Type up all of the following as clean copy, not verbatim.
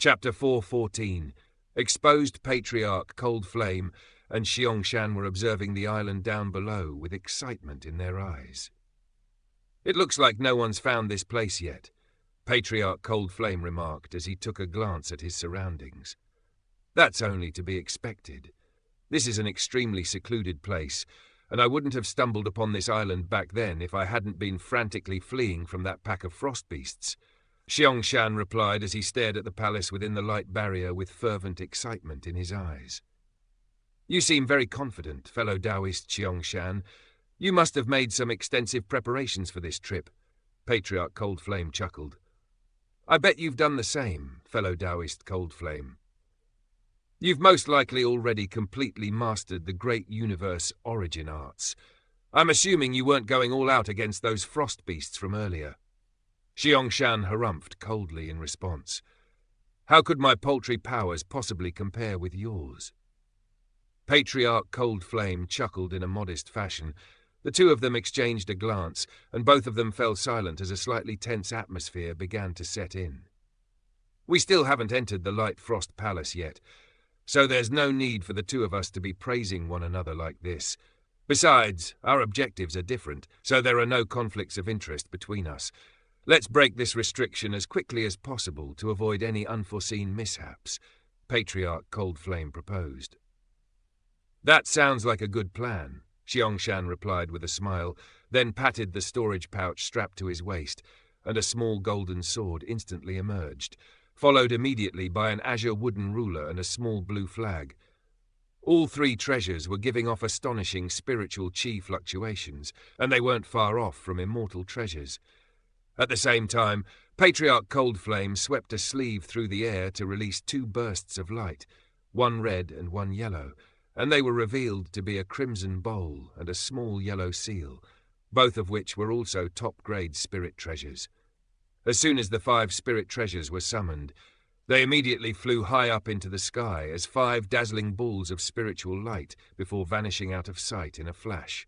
Chapter 4:14. Exposed Patriarch Cold Flame and Xianxia were observing the island down below with excitement in their eyes. "It looks like no one's found this place yet," Patriarch Cold Flame remarked as he took a glance at his surroundings. "That's only to be expected. This is an extremely secluded place, and I wouldn't have stumbled upon this island back then if I hadn't been frantically fleeing from that pack of frost beasts," Xianxia replied as he stared at the palace within the light barrier with fervent excitement in his eyes. "You seem very confident, fellow Taoist Xianxia. You must have made some extensive preparations for this trip," Patriarch Cold Flame chuckled. "I bet you've done the same, fellow Taoist Cold Flame. You've most likely already completely mastered the great universe origin arts. I'm assuming you weren't going all out against those frost beasts from earlier." Xianxia harumphed coldly in response. "How could my paltry powers possibly compare with yours?" Patriarch Cold Flame chuckled in a modest fashion. The two of them exchanged a glance, and both of them fell silent as a slightly tense atmosphere began to set in. "We still haven't entered the Light Frost Palace yet, so there's no need for the two of us to be praising one another like this. Besides, our objectives are different, so there are no conflicts of interest between us. Let's break this restriction as quickly as possible to avoid any unforeseen mishaps," Patriarch Cold Flame proposed. "That sounds like a good plan," Xianxia replied with a smile, then patted the storage pouch strapped to his waist, and a small golden sword instantly emerged, followed immediately by an azure wooden ruler and a small blue flag. All three treasures were giving off astonishing spiritual chi fluctuations, and they weren't far off from immortal treasures. At the same time, Patriarch Cold Flame swept a sleeve through the air to release two bursts of light, one red and one yellow, and they were revealed to be a crimson bowl and a small yellow seal, both of which were also top-grade spirit treasures. As soon as the 5 spirit treasures were summoned, they immediately flew high up into the sky as 5 dazzling balls of spiritual light before vanishing out of sight in a flash.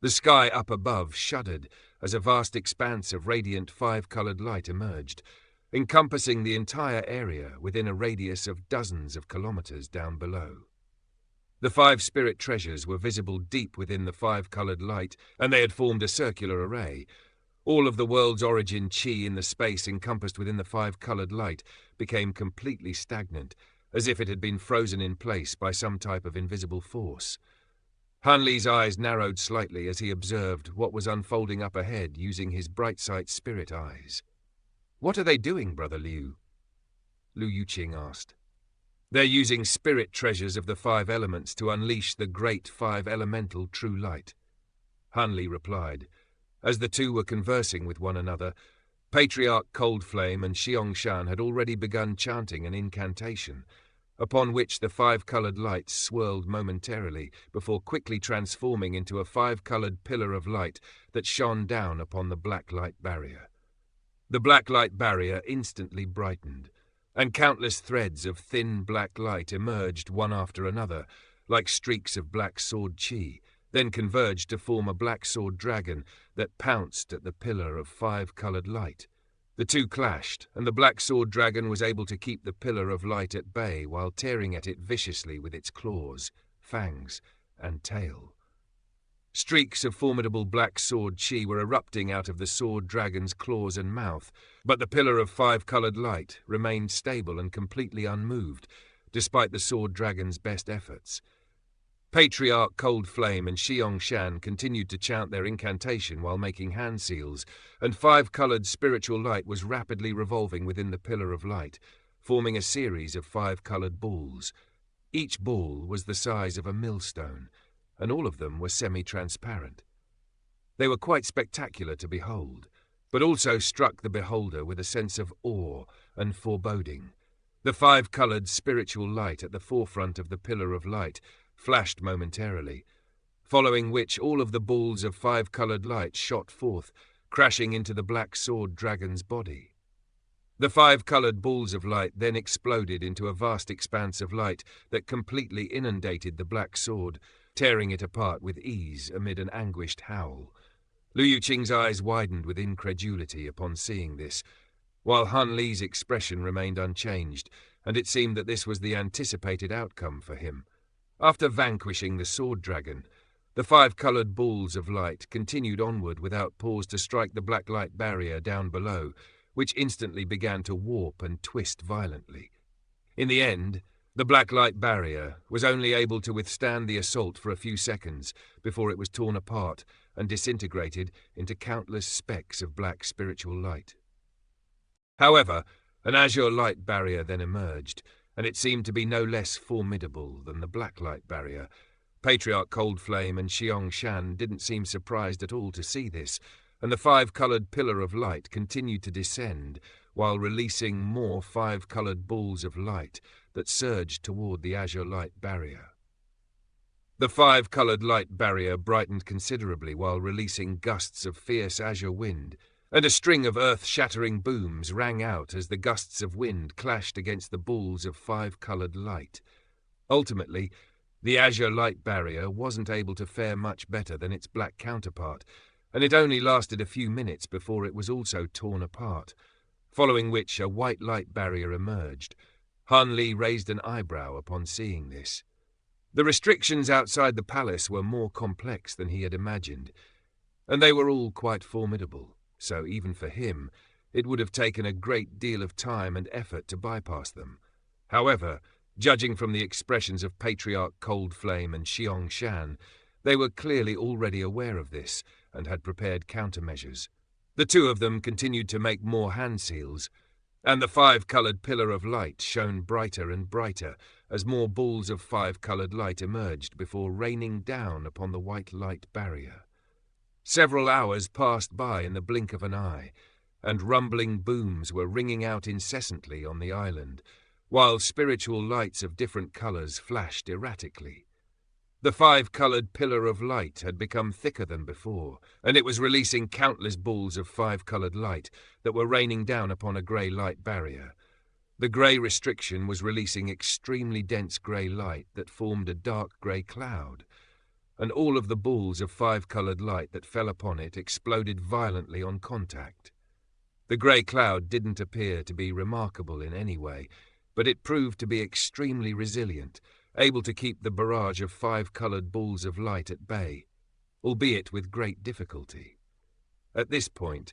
The sky up above shuddered as a vast expanse of radiant 5-colored light emerged, encompassing the entire area within a radius of dozens of kilometers down below. The 5 spirit treasures were visible deep within the 5-colored light, and they had formed a circular array. All of the world's origin chi in the space encompassed within the 5-colored light became completely stagnant, as if it had been frozen in place by some type of invisible force. Hanli's eyes narrowed slightly as he observed what was unfolding up ahead using his bright sight spirit eyes. "What are they doing, Brother Liu?" Lu Yuqing asked. "They're using spirit treasures of the 5 elements to unleash the great 5 elemental true light," Hanli replied. As the two were conversing with one another, Patriarch Cold Flame and Xianxia had already begun chanting an incantation, upon which the 5-colored lights swirled momentarily before quickly transforming into a 5-colored pillar of light that shone down upon the black light barrier. The black light barrier instantly brightened, and countless threads of thin black light emerged one after another, like streaks of black sword chi, then converged to form a black sword dragon that pounced at the pillar of 5-colored light. The two clashed, and the black sword dragon was able to keep the pillar of light at bay while tearing at it viciously with its claws, fangs, and tail. Streaks of formidable black sword chi were erupting out of the sword dragon's claws and mouth, but the pillar of 5-colored light remained stable and completely unmoved, despite the sword dragon's best efforts. Patriarch Cold Flame and Xianxia continued to chant their incantation while making hand seals, and 5-colored spiritual light was rapidly revolving within the pillar of light, forming a series of 5-colored balls. Each ball was the size of a millstone, and all of them were semi-transparent. They were quite spectacular to behold, but also struck the beholder with a sense of awe and foreboding. The 5-colored spiritual light at the forefront of the pillar of light flashed momentarily, following which all of the balls of 5-colored light shot forth, crashing into the black sword dragon's body. The 5-colored balls of light then exploded into a vast expanse of light that completely inundated the black sword, tearing it apart with ease amid an anguished howl. Lu Yuqing's eyes widened with incredulity upon seeing this. while Han Li's expression remained unchanged, and it seemed that this was the anticipated outcome for him. After vanquishing the sword dragon, the 5 coloured balls of light continued onward without pause to strike the black light barrier down below, which instantly began to warp and twist violently. In the end, the black light barrier was only able to withstand the assault for a few seconds before it was torn apart and disintegrated into countless specks of black spiritual light. However, an azure light barrier then emerged, and it seemed to be no less formidable than the black light barrier. Patriarch Coldflame and Xianxia didn't seem surprised at all to see this, and the 5-coloured pillar of light continued to descend while releasing more 5-coloured balls of light that surged toward the azure light barrier. The 5-coloured light barrier brightened considerably while releasing gusts of fierce azure wind, and a string of earth-shattering booms rang out as the gusts of wind clashed against the balls of 5-coloured light. Ultimately, the azure light barrier wasn't able to fare much better than its black counterpart, and it only lasted a few minutes before it was also torn apart, following which a white light barrier emerged. Han Li raised an eyebrow upon seeing this. The restrictions outside the palace were more complex than he had imagined, and they were all quite formidable, so even for him, it would have taken a great deal of time and effort to bypass them. However, judging from the expressions of Patriarch Coldflame and Xianxia, they were clearly already aware of this and had prepared countermeasures. The two of them continued to make more hand seals, and the 5-coloured pillar of light shone brighter and brighter as more balls of 5-coloured light emerged before raining down upon the white light barrier. Several hours passed by in the blink of an eye, and rumbling booms were ringing out incessantly on the island, while spiritual lights of different colours flashed erratically. The 5-coloured pillar of light had become thicker than before, and it was releasing countless balls of 5-coloured light that were raining down upon a grey light barrier. The grey restriction was releasing extremely dense grey light that formed a dark grey cloud, and all of the balls of 5-coloured light that fell upon it exploded violently on contact. The grey cloud didn't appear to be remarkable in any way, but it proved to be extremely resilient, able to keep the barrage of 5-coloured balls of light at bay, albeit with great difficulty. At this point,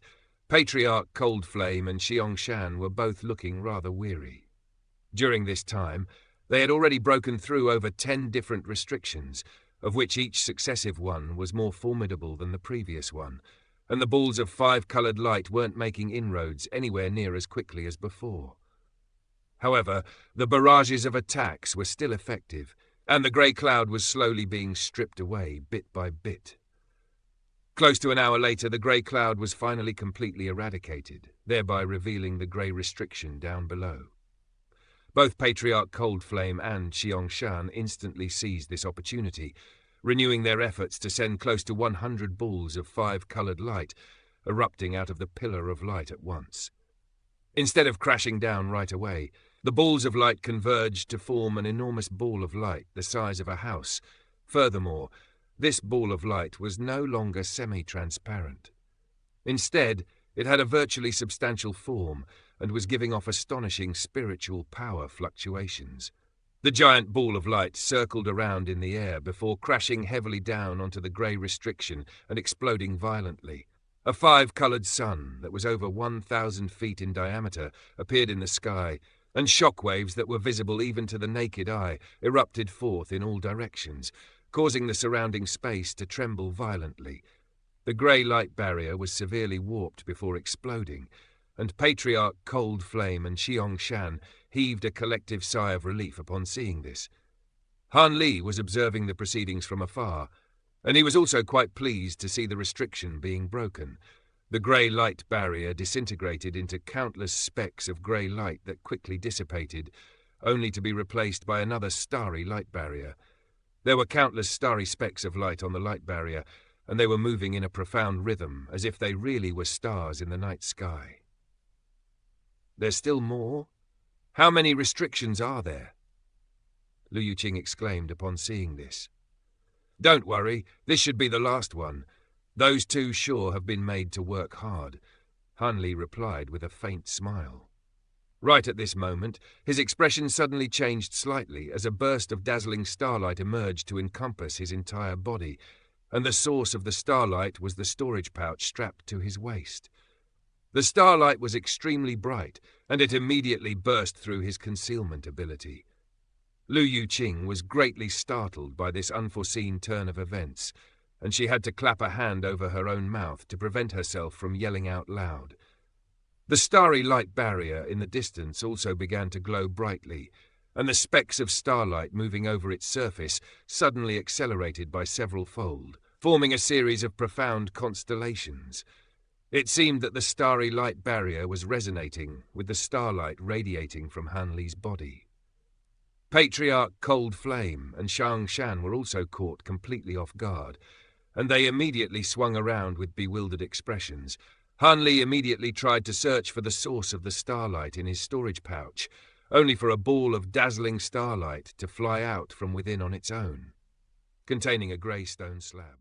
Patriarch Coldflame and Xianxia were both looking rather weary. During this time, they had already broken through over 10 different restrictions, of which each successive one was more formidable than the previous one, and the balls of 5-coloured light weren't making inroads anywhere near as quickly as before. However, the barrages of attacks were still effective, and the grey cloud was slowly being stripped away bit by bit. Close to an hour later, the grey cloud was finally completely eradicated, thereby revealing the grey restriction down below. Both Patriarch Coldflame and Xianxia instantly seized this opportunity, renewing their efforts to send close to 100 balls of 5-coloured light erupting out of the pillar of light at once. Instead of crashing down right away, the balls of light converged to form an enormous ball of light the size of a house. Furthermore, this ball of light was no longer semi-transparent. Instead, it had a virtually substantial form and was giving off astonishing spiritual power fluctuations. The giant ball of light circled around in the air before crashing heavily down onto the grey restriction and exploding violently. A 5-coloured sun that was over 1,000 feet in diameter appeared in the sky, and shockwaves that were visible even to the naked eye erupted forth in all directions, causing the surrounding space to tremble violently. The grey light barrier was severely warped before exploding, and Patriarch Coldflame and Xianxia heaved a collective sigh of relief upon seeing this. Han Li was observing the proceedings from afar, and he was also quite pleased to see the restriction being broken. The grey light barrier disintegrated into countless specks of grey light that quickly dissipated, only to be replaced by another starry light barrier. There were countless starry specks of light on the light barrier, and they were moving in a profound rhythm, as if they really were stars in the night sky. "There's still more? How many restrictions are there?" Lu Yuqing exclaimed upon seeing this. "Don't worry, this should be the last one. Those two sure have been made to work hard," Han Li replied with a faint smile. Right at this moment, his expression suddenly changed slightly as a burst of dazzling starlight emerged to encompass his entire body, and the source of the starlight was the storage pouch strapped to his waist. The starlight was extremely bright, and it immediately burst through his concealment ability. Lu Yuqing was greatly startled by this unforeseen turn of events, and she had to clap a hand over her own mouth to prevent herself from yelling out loud. The starry light barrier in the distance also began to glow brightly, and the specks of starlight moving over its surface suddenly accelerated by several fold, forming a series of profound constellations. It seemed that the starry light barrier was resonating with the starlight radiating from Han Li's body. Patriarch Cold Flame and Xianxia were also caught completely off guard, and they immediately swung around with bewildered expressions. Han Li immediately tried to search for the source of the starlight in his storage pouch, only for a ball of dazzling starlight to fly out from within on its own, containing a grey stone slab.